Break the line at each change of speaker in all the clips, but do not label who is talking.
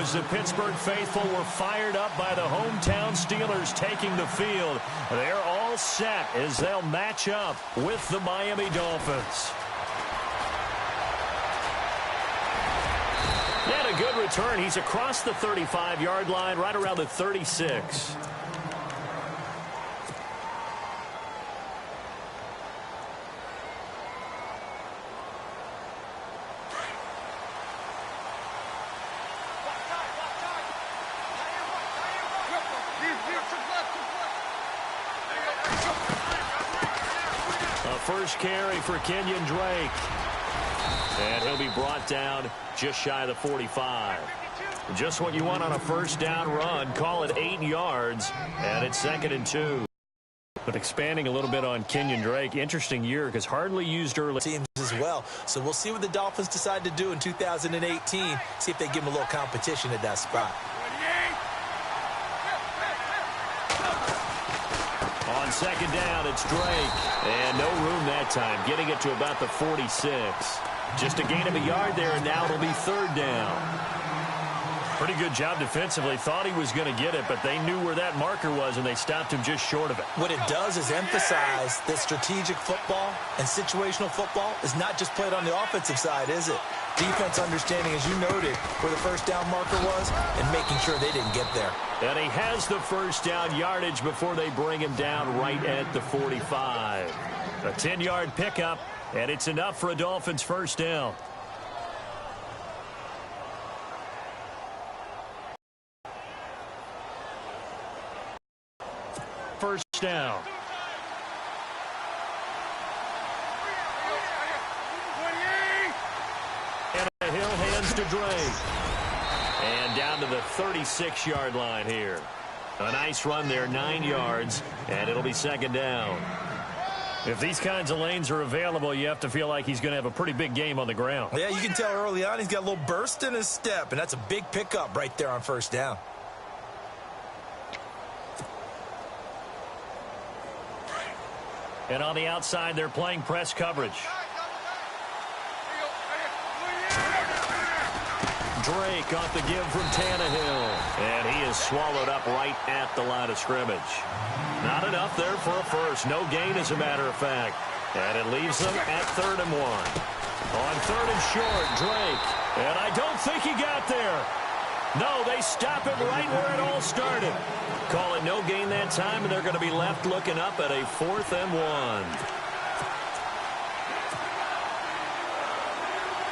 goes. The Pittsburgh faithful were fired up by the hometown Steelers taking the field. They're all set as they'll match up with the Miami Dolphins. And a good return. He's across the 35-yard line, right around the 36. First carry for Kenyon Drake. And he'll be brought down just shy of the 45. Just what you want on a first down run. Call it 8 yards. And it's 2nd and 2. But expanding a little bit on Kenyon Drake, interesting year because hardly used early.
Teams as well. So we'll see what the Dolphins decide to do in 2018. See if they give him a little competition at that spot.
On 2nd down, it's Drake. And no room that time, getting it to about the 46. Just a gain of a yard there, and now it'll be 3rd down. Pretty good job defensively. Thought he was going to get it, but they knew where that marker was, and they stopped him just short of it.
What it does is emphasize that strategic football and situational football is not just played on the offensive side, is it? Defense understanding, as you noted, where the first down marker was and making sure they didn't get there.
And he has the first down yardage before they bring him down right at the 45. A 10-yard pickup, and it's enough for a Dolphins first down. First down. And Hill hands to Drake. And down to the 36-yard line here. A nice run there, 9 yards, and it'll be 2nd down. If these kinds of lanes are available, you have to feel like he's going to have a pretty big game on the ground.
Yeah, you can tell early on he's got a little burst in his step, and that's a big pickup right there on first down.
And on the outside, they're playing press coverage. Drake off the give from Tannehill. And he is swallowed up right at the line of scrimmage. Not enough there for a first. No gain, as a matter of fact. And it leaves them at 3rd and 1. On 3rd and short, Drake. And I don't think he got there. No, they stop him right where it all started. Call it no gain that time, and they're going to be left looking up at a 4th and 1.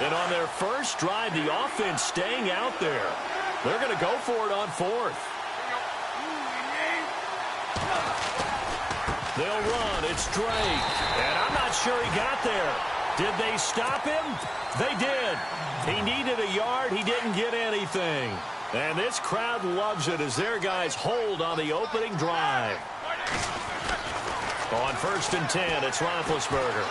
And on their first drive, the offense staying out there. They're going to go for it on 4th. They'll run. It's Drake. And I'm not sure he got there. Did they stop him? They did. He needed a yard. He didn't get anything. And this crowd loves it as their guys hold on the opening drive. On 1st and 10, it's Roethlisberger.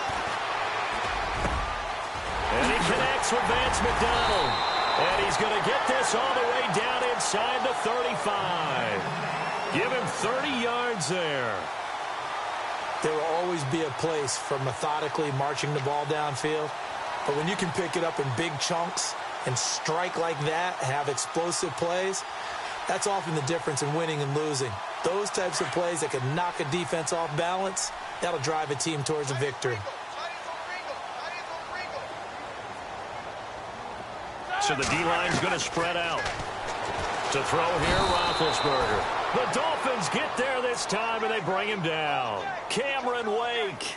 And he connects with Vance McDonald. And he's going to get this all the way down inside the 35. Give him 30 yards there.
There will always be a place for methodically marching the ball downfield. But when you can pick it up in big chunks and strike like that, have explosive plays, that's often the difference in winning and losing. Those types of plays that can knock a defense off balance, that'll drive a team towards a victory.
So the D-line's going to spread out. To throw here, Roethlisberger. The Dolphins get there this time, and they bring him down. Cameron Wake.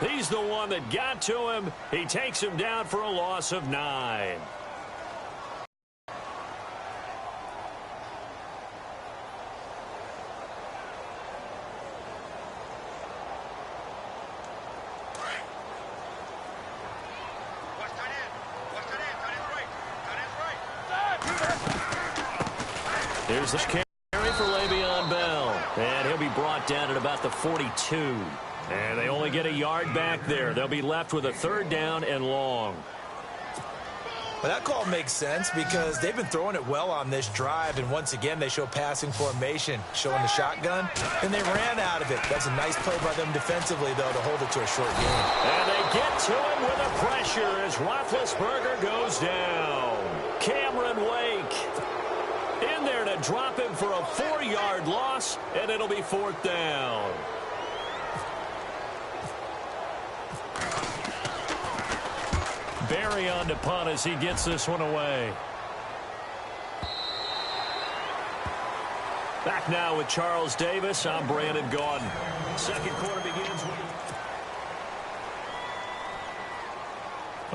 He's the one that got to him. He takes him down for a loss of 9. Here's the carry for Le'Veon Bell. And he'll be brought down at about the 42. And they only get a yard back there. They'll be left with a 3rd down and long.
Well, that call makes sense because they've been throwing it well on this drive. And once again, they show passing formation, showing the shotgun. And they ran out of it. That's a nice play by them defensively, though, to hold it to a short game.
And they get to him with a pressure as Roethlisberger goes down. Cameron Wake. drop him for a 4-yard loss, and it'll be 4th down. Barry on to punt as he gets this one away. Back now with Charles Davis. I'm Brandon Gaudin. Second quarter begins with...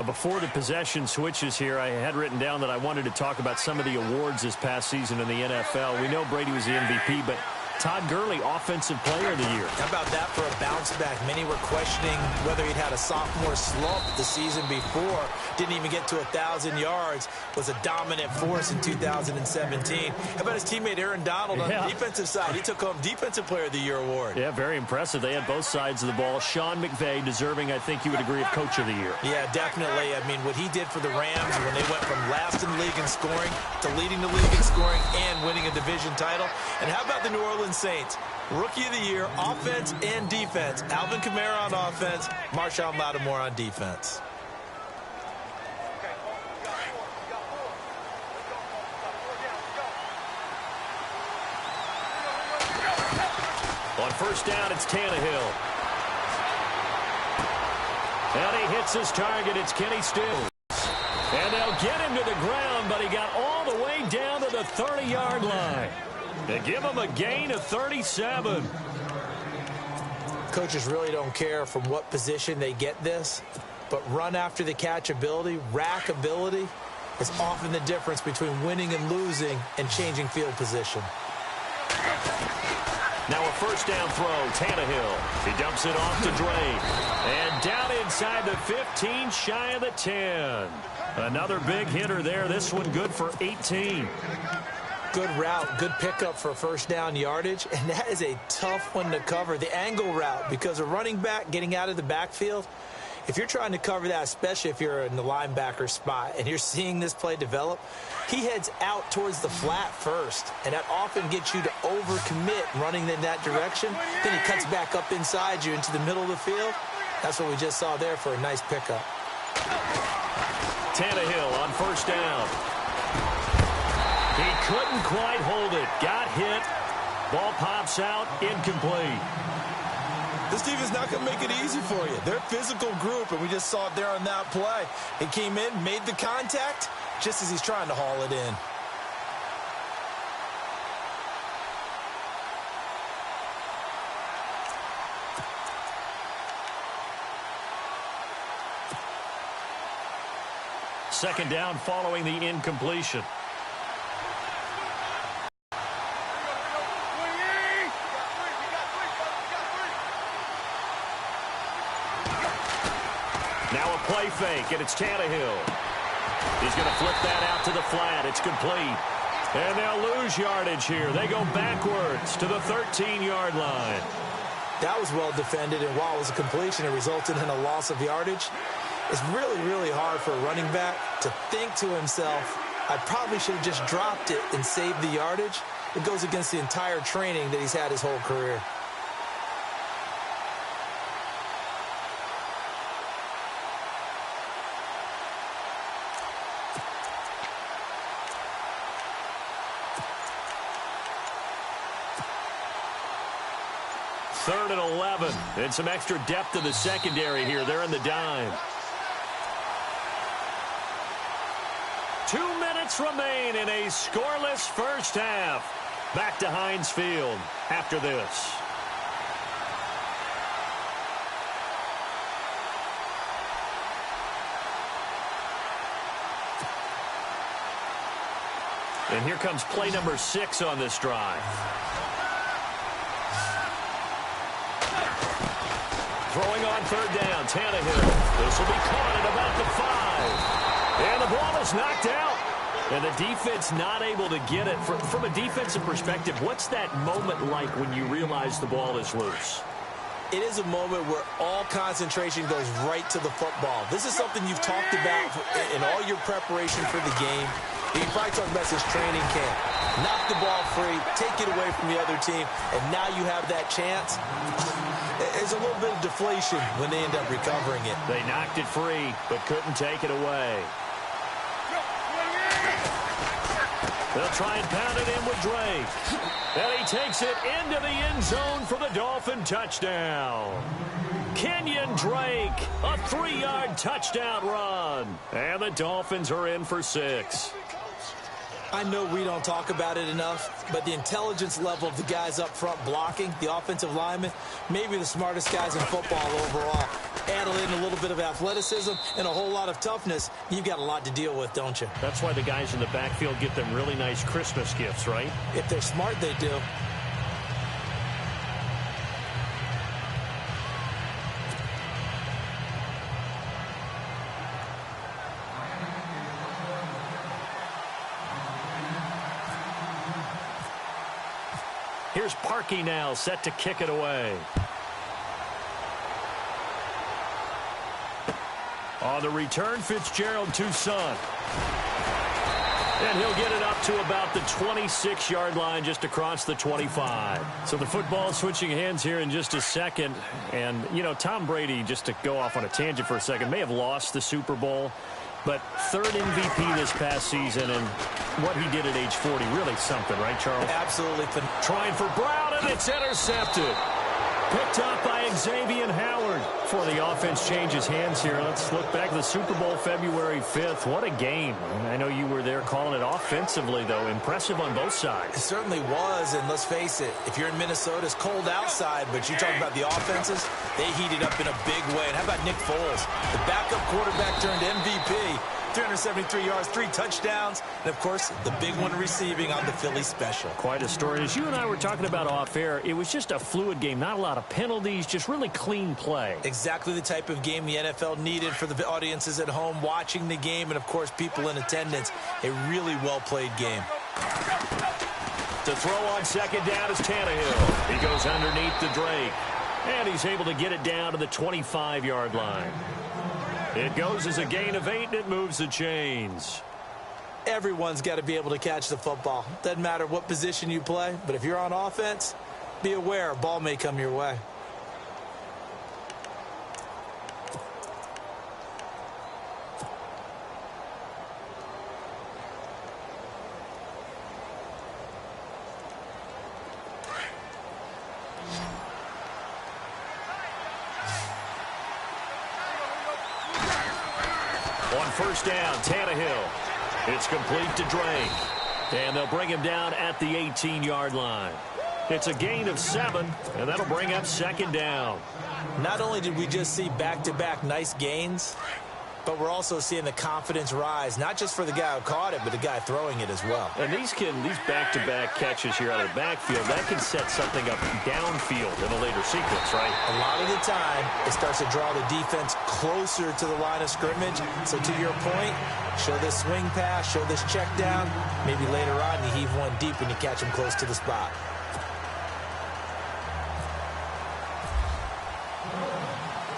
Before the possession switches here, I had written down that I wanted to talk about some of the awards this past season in the NFL. We know Brady was the MVP, but Todd Gurley, Offensive Player of the Year.
How about that for a bounce back? Many were questioning whether he'd had a sophomore slump the season before. Didn't even get to 1,000 yards. Was a dominant force in 2017. How about his teammate Aaron Donald on the defensive side? He took home Defensive Player of the Year award. Yeah,
very impressive. They had both sides of the ball. Sean McVay deserving, I think you would agree, of Coach of the Year.
Yeah, definitely. I mean, what he did for the Rams when they went from last in the league in scoring to leading the league in scoring and winning a division title. And how about the New Orleans Saints? Rookie of the Year, offense and defense. Alvin Kamara on offense, Marshawn Lattimore on defense.
On first down, it's Tannehill. And he hits his target. It's Kenny Stills. And they'll get him to the ground, but he got all the way down to the 30-yard line. They give him a gain of 37.
Coaches really don't care from what position they get this, but run after the catch ability, rack ability, is often the difference between winning and losing and changing field position.
Now a first down throw, Tannehill. He dumps it off to Drake. And down inside the 15, shy of the 10. Another big hitter there. This one good for 18.
Good route, good pickup for first down yardage, and that is a tough one to cover. The angle route, because a running back getting out of the backfield, if you're trying to cover that, especially if you're in the linebacker spot and you're seeing this play develop, he heads out towards the flat first, and that often gets you to overcommit running in that direction. Then he cuts back up inside you into the middle of the field. That's what we just saw there for a nice pickup.
Tannehill on first down. He couldn't quite hold it. Got hit. Ball pops out. Incomplete.
This defense is not going to make it easy for you. They're a physical group, and we just saw it there on that play. He came in, made the contact, just as he's trying to haul it in.
Second down following the incompletion. Now a play fake, and it's Tannehill. He's going to flip that out to the flat. It's complete. And they'll lose yardage here. They go backwards to the 13-yard line.
That was well defended, and while it was a completion, it resulted in a loss of yardage. It's really, really hard for a running back to think to himself, I probably should have just dropped it and saved the yardage. It goes against the entire training that he's had his whole career.
Third and 11, and some extra depth to the secondary here. They're in the dime. 2 minutes remain in a scoreless first half. Back to Heinz Field after this. And here comes play number 6 on this drive. Throwing on third down, Tannehill. This will be caught at about the 5. And the ball is knocked out. And the defense not able to get it. From a defensive perspective, what's that moment like when you realize the ball is loose?
It is a moment where all concentration goes right to the football. This is something you've talked about in all your preparation for the game. You probably talked about this training camp. Knock the ball free, take it away from the other team, and now you have that chance. There's a little bit of deflation when they end up recovering it.
They knocked it free, but couldn't take it away. They'll try and pound it in with Drake. And he takes it into the end zone for the Dolphin touchdown. Kenyon Drake, a 3-yard touchdown run. And the Dolphins are in for 6.
I know we don't talk about it enough, but the intelligence level of the guys up front blocking, the offensive linemen, maybe the smartest guys in football overall. Add in a little bit of athleticism and a whole lot of toughness, you've got a lot to deal with, don't you?
That's why the guys in the backfield get them really nice Christmas gifts, right?
If they're smart, they do.
Here's Parkey now, set to kick it away. On the return, Fitzgerald to Son. And he'll get it up to about the 26-yard line, just across the 25. So the football switching hands here in just a second. And, you know, Tom Brady, just to go off on a tangent for a second, may have lost the Super Bowl. But third MVP this past season, and what he did at age 40, really something, right, Charles?
Absolutely.
Trying for Brown, and it's intercepted. Picked up by Xavier Howard. Before the offense changes hands here, let's look back at the Super Bowl February 5th. What a game. I know you were there calling it offensively, though. Impressive on both sides.
It certainly was, and let's face it, if you're in Minnesota, it's cold outside, but you talk about the offenses, they heated up in a big way. And how about Nick Foles? The backup quarterback turned MVP. 373 yards, 3 touchdowns, and, of course, the big one receiving on the Philly special.
Quite a story. As you and I were talking about off-air, it was just a fluid game, not a lot of penalties, just really clean play.
Exactly the type of game the NFL needed for the audiences at home watching the game and, of course, people in attendance. A really well-played game.
To throw on second down is Tannehill. He goes underneath to Drake, and he's able to get it down to the 25-yard line. It goes as a gain of 8, and it moves the chains.
Everyone's got to be able to catch the football. Doesn't matter what position you play, but if you're on offense, be aware a ball may come your way.
On first down, Tannehill. It's complete to Drake. And they'll bring him down at the 18-yard line. It's a gain of 7, and that'll bring up second down.
Not only did we just see back-to-back nice gains, but we're also seeing the confidence rise, not just for the guy who caught it, but the guy throwing it as well.
And these back-to-back catches here out of the backfield, that can set something up downfield in a later sequence, right?
A lot of the time, it starts to draw the defense closer to the line of scrimmage. So to your point, show this swing pass, show this check down. Maybe later on, you heave one deep and you catch him close to the spot.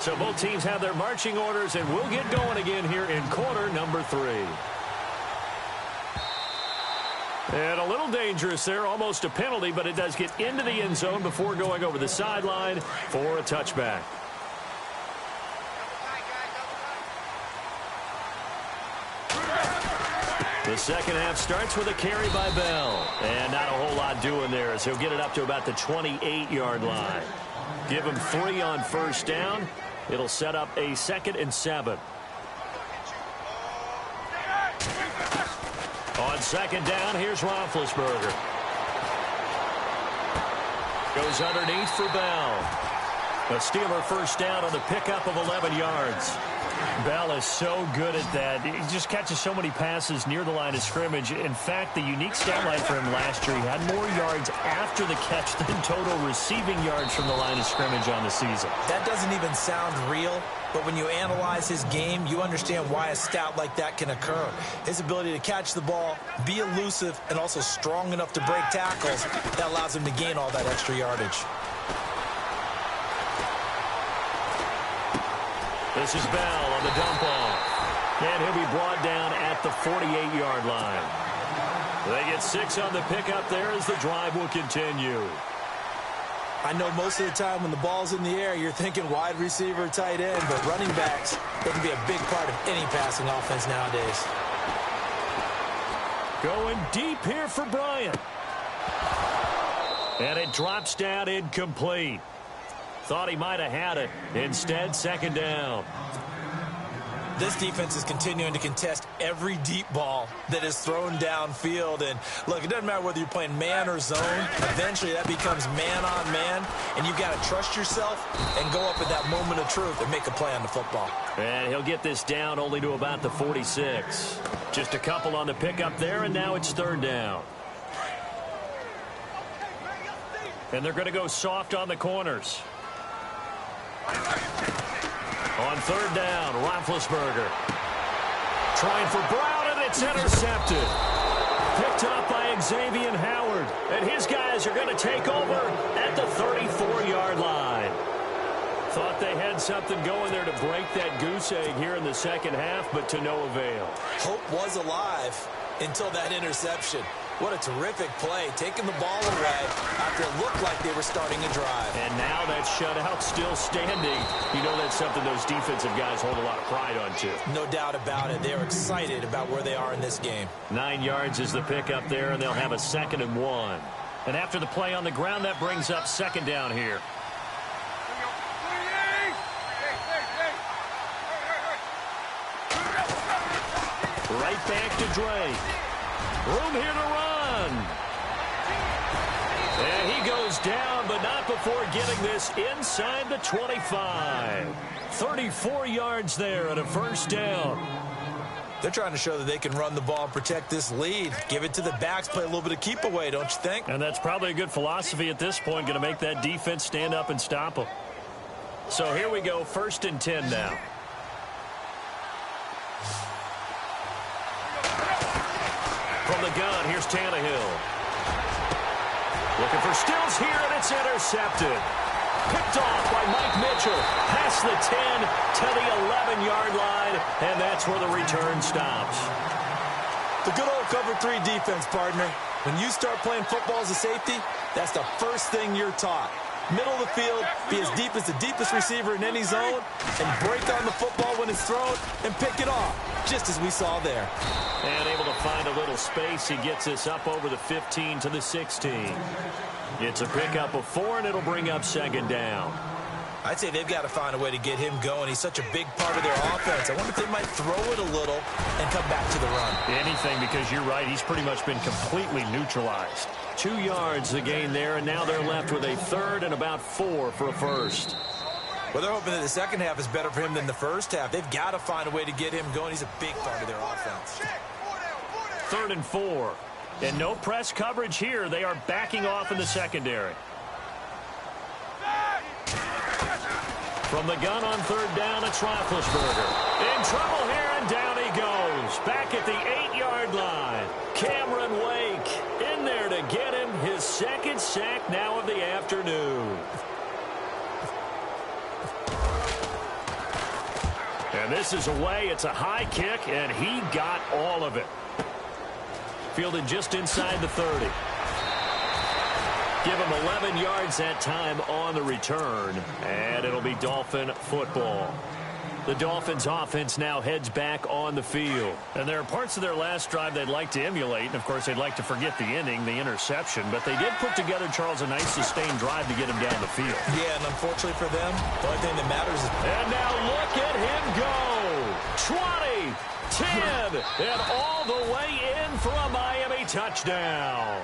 So both teams have their marching orders, and we'll get going again here in quarter number 3. And a little dangerous there, almost a penalty, but it does get into the end zone before going over the sideline for a touchback. The second half starts with a carry by Bell, and not a whole lot doing there as he'll get it up to about the 28-yard line. Give him 3 on first down. It'll set up a 2nd and 7. On second down, here's Roethlisberger. Goes underneath for Bell. A Steeler first down on the pickup of 11 yards. Bell is so good at that. He just catches so many passes near the line of scrimmage. In fact, the unique stat line for him last year, he had more yards after the catch than total receiving yards from the line of scrimmage on the season.
That doesn't even sound real, but when you analyze his game, you understand why a stat like that can occur. His ability to catch the ball, be elusive, and also strong enough to break tackles, that allows him to gain all that extra yardage.
This is Bell on the dump off. And he'll be brought down at the 48-yard line. They get 6 on the pickup there as the drive will continue.
I know most of the time when the ball's in the air, you're thinking wide receiver, tight end, but running backs, they can be a big part of any passing offense nowadays.
Going deep here for Bryant. And it drops down incomplete. Thought he might have had it. Instead, second down.
This defense is continuing to contest every deep ball that is thrown downfield. And, look, it doesn't matter whether you're playing man or zone. Eventually, that becomes man on man. And you've got to trust yourself and go up at that moment of truth and make a play on the football.
And he'll get this down only to about the 46. Just a couple on the pickup there, and now it's third down. And they're going to go soft on the corners. On third down, Roethlisberger. Trying for Brown, and it's intercepted. Picked up by Xavier Howard. And his guys are going to take over at the 34-yard line. Thought they had something going there to break that goose egg here in the second half, but to no avail.
Hope was alive until that interception. What a terrific play, taking the ball away after it looked like they were starting a drive.
And now that shutout still standing. You know that's something those defensive guys hold a lot of pride on, too.
No doubt about it. They're excited about where they are in this game.
9 yards is the pickup there, and they'll have a 2nd and 1. And after the play on the ground, that brings up second down here. Right back to Drake. Room here to run. And he goes down, but not before getting this inside the 25. 34 yards there and a first down.
They're trying to show that they can run the ball and protect this lead. Give it to the backs, play a little bit of keep away, don't you think?
And that's probably a good philosophy at this point, going to make that defense stand up and stop them. So here we go, 1st and 10 now. From the gun, here's Tannehill. Looking for Stills here, and it's intercepted. Picked off by Mike Mitchell. Past the 10 to the 11-yard line, and that's where the return stops.
The good old cover 3 defense, partner. When you start playing football as a safety, that's the first thing you're taught. Middle of the field, be as deep as the deepest receiver in any zone, and break on the football when it's thrown and pick it off, just as we saw there.
And able to find a little space. He gets this up over the 15 to the 16. It's a pickup of 4, and it'll bring up second down.
I'd say they've got to find a way to get him going. He's such a big part of their offense. I wonder if they might throw it a little and come back to the run.
Anything, because you're right. He's pretty much been completely neutralized. 2 yards the gain there, and now they're left with a 3rd and about 4 for a first.
Well, they're hoping that the second half is better for him than the first half. They've got to find a way to get him going. He's a big part of their offense.
3rd and 4. And no press coverage here. They are backing off in the secondary. From the gun on 3rd down, it's Roethlisberger. In trouble here, and down he goes. Back at the 8-yard line. Cameron Wake in there to get him his 2nd sack now of the afternoon. And this is away. It's a high kick, and he got all of it. Fielded just inside the 30. Give him 11 yards that time on the return, and it'll be Dolphin football. The Dolphins offense now heads back on the field. And there are parts of their last drive they'd like to emulate. And, of course, they'd like to forget the inning, the interception. But they did put together, Charles, a nice sustained drive to get him down the field.
Yeah, and unfortunately for them, the only thing that matters is...
And now look at him go. 20, 10, and all the way in for a Miami touchdown.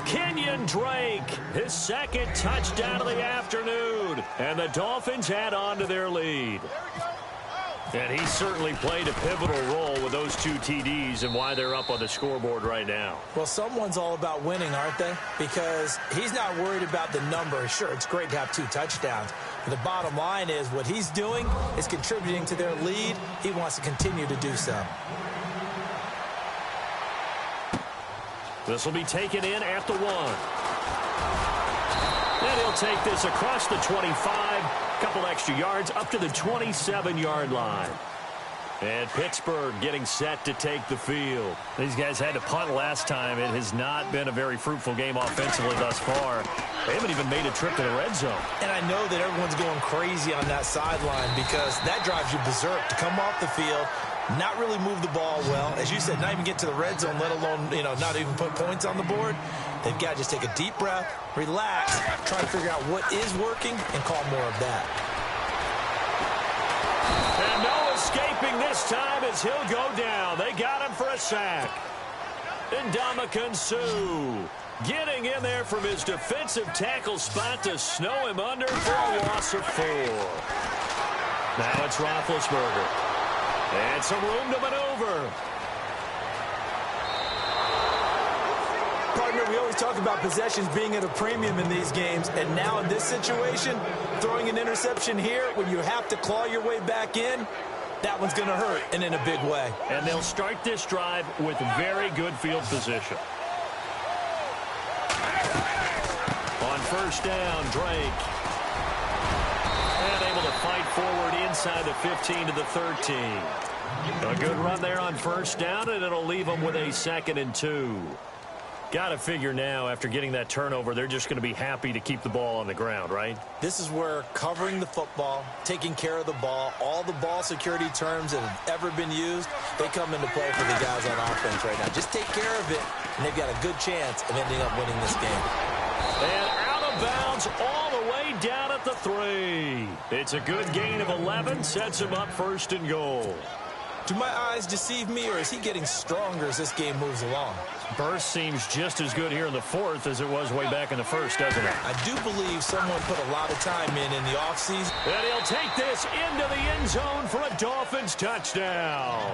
Kenyon Drake, his 2nd touchdown of the afternoon. And the Dolphins add on to their lead. And he certainly played a pivotal role with those 2 TDs and why they're up on the scoreboard right now.
Well, someone's all about winning, aren't they? Because he's not worried about the number. Sure, it's great to have 2 touchdowns. But the bottom line is what he's doing is contributing to their lead. He wants to continue to do so.
This will be taken in at the 1. And he'll take this across the 25. Couple extra yards up to the 27-yard line. And Pittsburgh getting set to take the field. These guys had to punt last time. It has not been a very fruitful game offensively thus far. They haven't even made a trip to the red zone.
And I know that everyone's going crazy on that sideline because that drives you berserk to come off the field, not really move the ball well. As you said, not even get to the red zone, let alone, not even put points on the board. They've got to just take a deep breath, relax, try to figure out what is working, and call more of that.
And no escaping this time as he'll go down. They got him for a sack. And Ndamukong Suh getting in there from his defensive tackle spot to snow him under for a loss of 4. Now it's Roethlisberger. And some room to maneuver.
Partner, we always talk about possessions being at a premium in these games, and now in this situation, throwing an interception here when you have to claw your way back in, that one's going to hurt, and in a big way.
And they'll start this drive with very good field position. On first down, Drake. And able to fight forward inside the 15 to the 13. A good run there on first down, and it'll leave them with a 2nd and 2. Got to figure now, after getting that turnover, they're just going to be happy to keep the ball on the ground, right?
This is where covering the football, taking care of the ball, all the ball security terms that have ever been used, they come into play for the guys on offense right now. Just take care of it, and they've got a good chance of ending up winning this game.
And out of bounds all the way down at the 3. It's a good gain of 11, sets him up 1st and goal.
Do my eyes deceive me, or is he getting stronger as this game moves along?
Burst seems just as good here in the 4th as it was way back in the 1st, doesn't it?
I do believe someone put a lot of time in the offseason.
And he'll take this into the end zone for a Dolphins touchdown.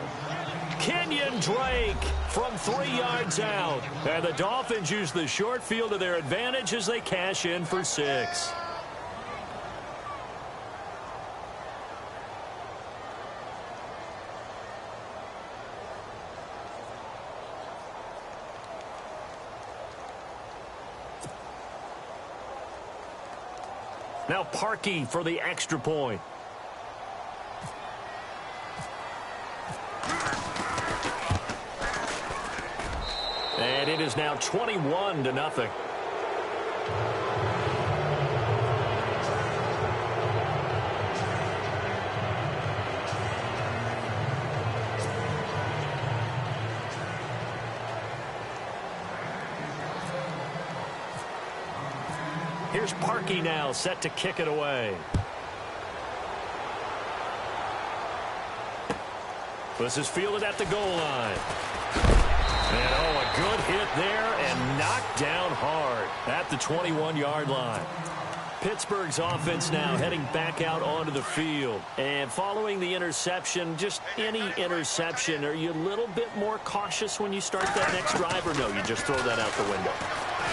Kenyon Drake from 3 yards out. And the Dolphins use the short field to their advantage as they cash in for 6. Now Parkey for the extra point. And it is now 21-0. Here's Parkey now, set to kick it away. This is fielded at the goal line. And, a good hit there and knocked down hard at the 21-yard line. Pittsburgh's offense now heading back out onto the field. And following the interception, just any interception, are you a little bit more cautious when you start that next drive, or no, you just throw that out the window?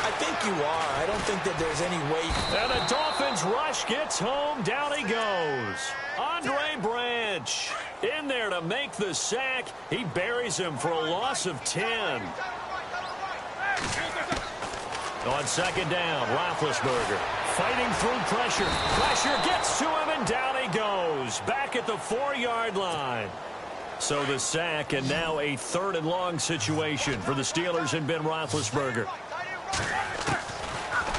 I think you are. I don't think that there's any way.
And the Dolphins rush gets home. Down he goes. Andre Branch in there to make the sack. He buries him for a loss of 10. On 2nd down, Roethlisberger fighting through pressure. Pressure gets to him, and down he goes. Back at the 4-yard line. So the sack, and now a 3rd and long situation for the Steelers and Ben Roethlisberger.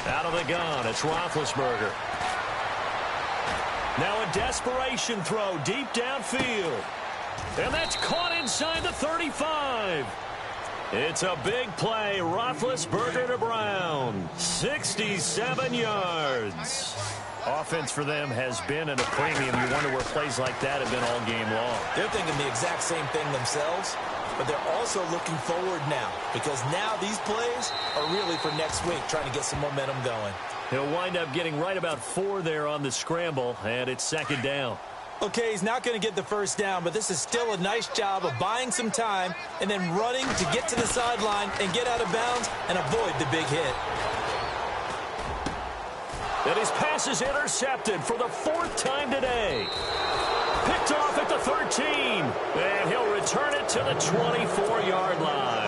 Out of the gun, it's Roethlisberger. Now a desperation throw deep downfield. And that's caught inside the 35. It's a big play. Roethlisberger to Brown. 67 yards. Offense for them has been at a premium. You wonder where plays like that have been all game long.
They're thinking the exact same thing themselves, but they're also looking forward now, because now these plays are really for next week, trying to get some momentum going.
He'll wind up getting right about 4 there on the scramble, and it's 2nd down.
Okay, he's not going to get the first down, but this is still a nice job of buying some time and then running to get to the sideline and get out of bounds and avoid the big hit.
And his pass is intercepted for the 4th time today. Picked off at the 13. And he'll return it to the 24-yard line.